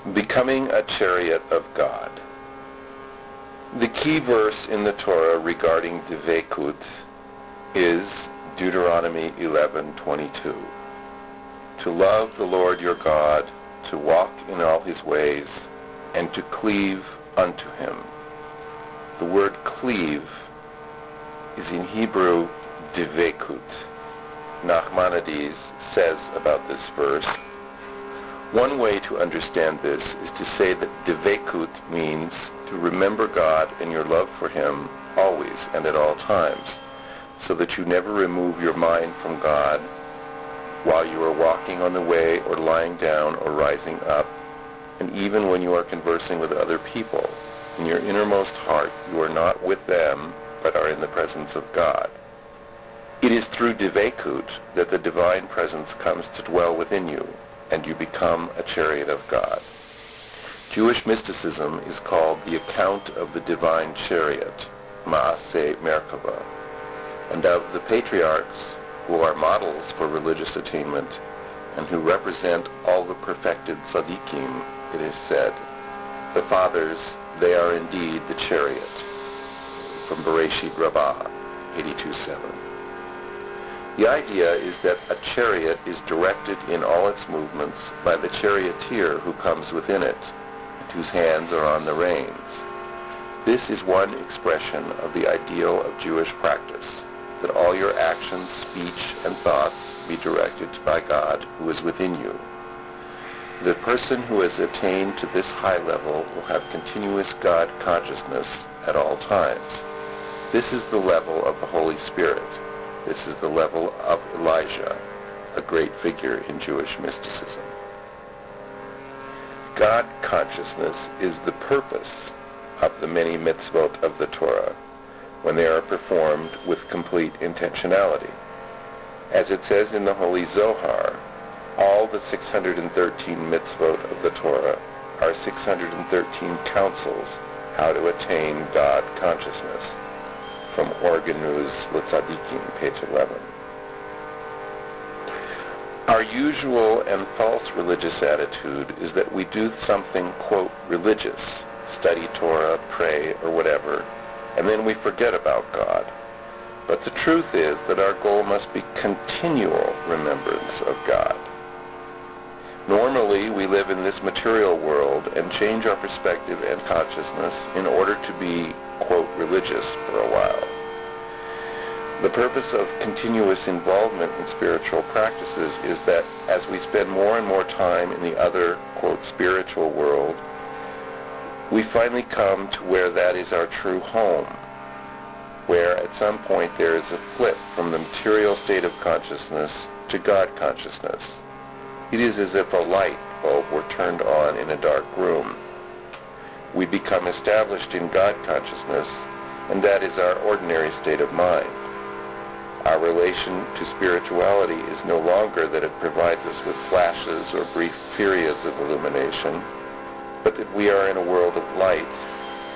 Becoming a chariot of God. The key verse in the Torah regarding Devekut is Deuteronomy 11:22. To love the Lord your God, to walk in all his ways, and to cleave unto him. The word cleave is in Hebrew Devekut. Nachmanides says about this verse, one way to understand this is to say that Devekut means to remember God and your love for him always and at all times, so that you never remove your mind from God while you are walking on the way or lying down or rising up, and even when you are conversing with other people. In your innermost heart you are not with them, but are in the presence of God. It is through Devekut that the divine presence comes to dwell within you, and you become a chariot of God. Jewish mysticism is called the account of the divine chariot, Maaseh Merkava, and of the patriarchs who are models for religious attainment and who represent all the perfected Tzadikim. It is said, the fathers, they are indeed the chariot. From Bereshit Rabbah, 82:7. The idea is that a chariot is directed in all its movements by the charioteer who comes within it, and whose hands are on the reins. This is one expression of the ideal of Jewish practice, that all your actions, speech, and thoughts be directed by God who is within you. The person who has attained to this high level will have continuous God consciousness at all times. This is the level of the Holy Spirit. This is the level of Elijah, a great figure in Jewish mysticism. God consciousness is the purpose of the many mitzvot of the Torah when they are performed with complete intentionality. As it says in the Holy Zohar, all the 613 mitzvot of the Torah are 613 counsels how to attain God consciousness. From Oregon News, Tzadikim, page 11. Our usual and false religious attitude is that we do something, quote, religious, study Torah, pray, or whatever, and then we forget about God. But the truth is that our goal must be continual remembrance of God. Normally, we live in this material world and change our perspective and consciousness in order to be, quote, religious for a while. The purpose of continuous involvement in spiritual practices is that as we spend more and more time in the other, quote, spiritual world, we finally come to where that is our true home, where at some point there is a flip from the material state of consciousness to God consciousness. It is as if a light bulb were turned on in a dark room. We become established in God consciousness, and that is our ordinary state of mind. Our relation to spirituality is no longer that it provides us with flashes or brief periods of illumination, but that we are in a world of light,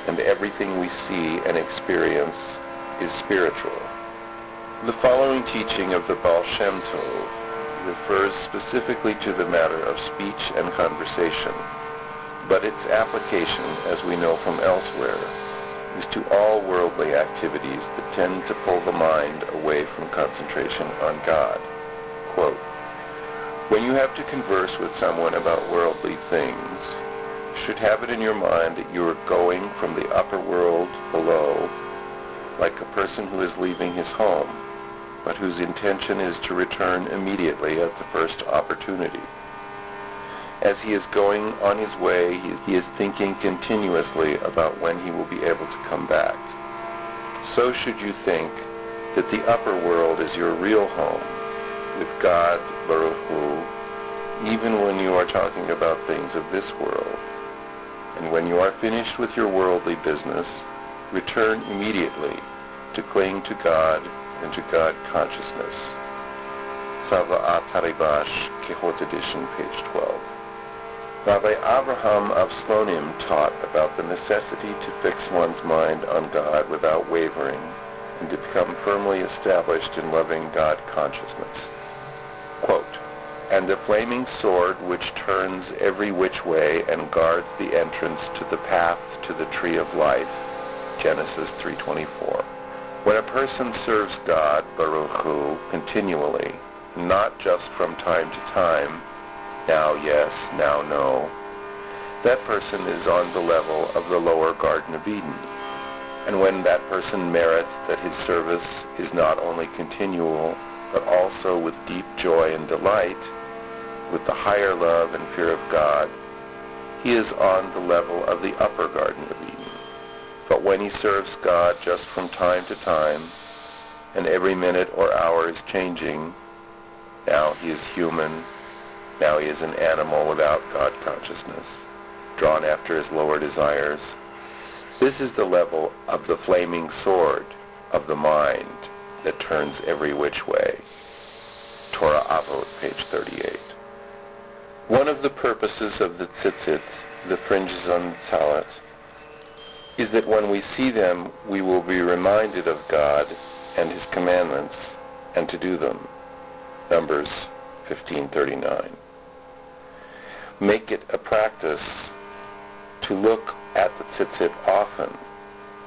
and everything we see and experience is spiritual. The following teaching of the Baal Shem Tov refers specifically to the matter of speech and conversation, but its application, as we know from elsewhere, is to all worldly activities that tend to pull the mind away from concentration on God. Quote, when you have to converse with someone about worldly things, you should have it in your mind that you are going from the upper world below, like a person who is leaving his home, but whose intention is to return immediately at the first opportunity. As he is going on his way, he is thinking continuously about when he will be able to come back. So should you think that the upper world is your real home, with God, Baruch Hu, even when you are talking about things of this world. And when you are finished with your worldly business, return immediately to cling to God and to God consciousness. Sava'at Haribash, Kehot edition, page 12. Rabbi Abraham of Slonim taught about the necessity to fix one's mind on God without wavering and to become firmly established in loving God consciousness. Quote, and a flaming sword which turns every which way and guards the entrance to the path to the tree of life. Genesis 3:24. When a person serves God, Baruch Hu, continually, not just from time to time, now yes, now no, that person is on the level of the lower Garden of Eden. And when that person merits that his service is not only continual, but also with deep joy and delight, with the higher love and fear of God, he is on the level of the upper Garden of Eden. But when he serves God just from time to time, and every minute or hour is changing, now he is human, now he is an animal without God consciousness, drawn after his lower desires. This is the level of the flaming sword of the mind that turns every which way. Torah Avot, page 38. One of the purposes of the tzitzits, the fringes on the talit, is that when we see them, we will be reminded of God and his commandments, and to do them. Numbers 15:39. Make it a practice to look at the tzitzit often,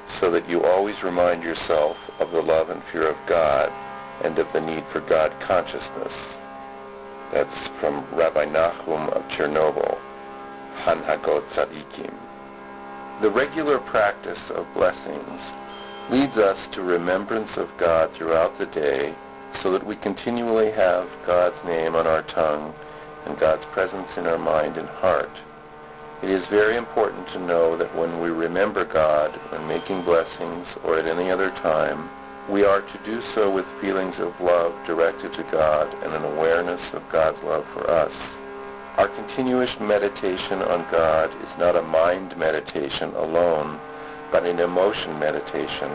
so that you always remind yourself of the love and fear of God and of the need for God consciousness. That's from Rabbi Nachum of Chernobyl, Hanhagot Tzadikim. The regular practice of blessings leads us to remembrance of God throughout the day, so that we continually have God's name on our tongue and God's presence in our mind and heart. It is very important to know that when we remember God when making blessings or at any other time, we are to do so with feelings of love directed to God and an awareness of God's love for us. Our continuous meditation on God is not a mind meditation alone, but an emotion meditation,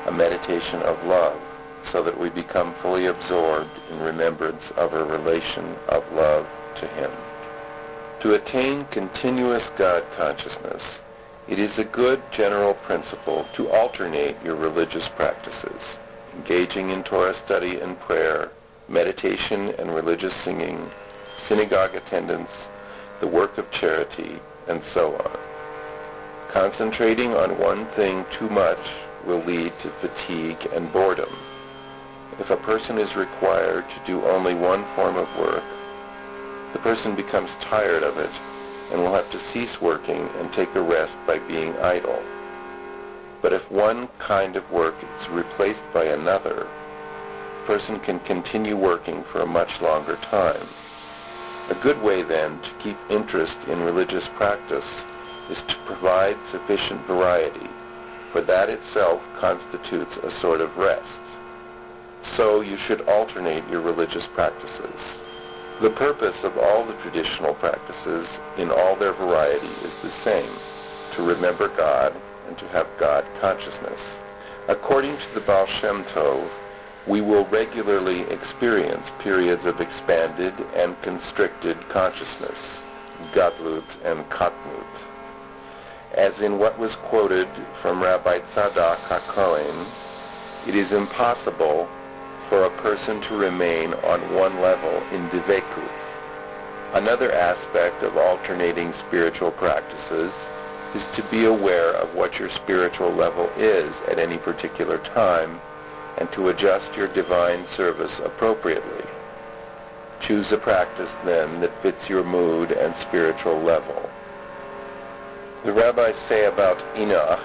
a meditation of love, so that we become fully absorbed in remembrance of a relation of love to him. To attain continuous God consciousness, it is a good general principle to alternate your religious practices, engaging in Torah study and prayer, meditation and religious singing, synagogue attendance, the work of charity, and so on. Concentrating on one thing too much will lead to fatigue and boredom. If a person is required to do only one form of work, the person becomes tired of it and will have to cease working and take a rest by being idle. But if one kind of work is replaced by another, the person can continue working for a much longer time. A good way, then, to keep interest in religious practice is to provide sufficient variety, for that itself constitutes a sort of rest. So you should alternate your religious practices. The purpose of all the traditional practices in all their variety is the same, to remember God and to have God consciousness. According to the Baal Shem Tov, we will regularly experience periods of expanded and constricted consciousness, gadlut and katnut. As in what was quoted from Rabbi Tzadok HaKohen, it is impossible for a person to remain on one level in Devekut. Another aspect of alternating spiritual practices is to be aware of what your spiritual level is at any particular time and to adjust your divine service appropriately. Choose a practice, then, that fits your mood and spiritual level. The rabbis say about Enoch,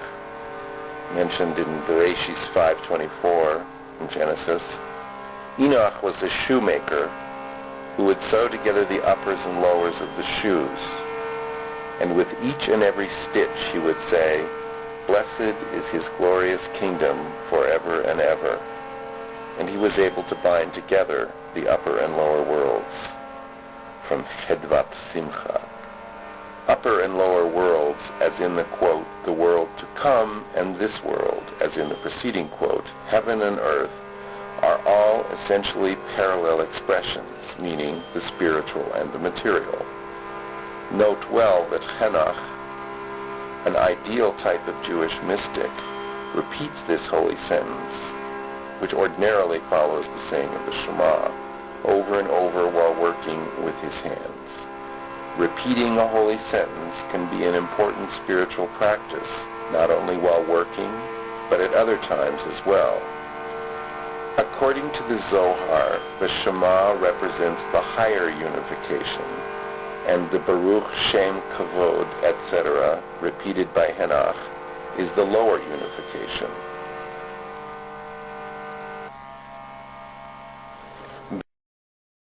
mentioned in Bereshis 5:24 in Genesis, Enoch was a shoemaker who would sew together the uppers and lowers of the shoes. And with each and every stitch he would say, "Blessed is his glorious kingdom forever and ever." And he was able to bind together the upper and lower worlds. From Hedvat Simcha. Upper and lower worlds, as in the quote, the world to come, and this world, as in the preceding quote, heaven and earth, are all essentially parallel expressions, meaning the spiritual and the material. Note well that Henoch, an ideal type of Jewish mystic, repeats this holy sentence, which ordinarily follows the saying of the Shema, over and over while working with his hands. Repeating a holy sentence can be an important spiritual practice, not only while working, but at other times as well. According to the Zohar, the Shema represents the higher unification, and the Baruch Shem Kavod, etc., repeated by Hanach, is the lower unification.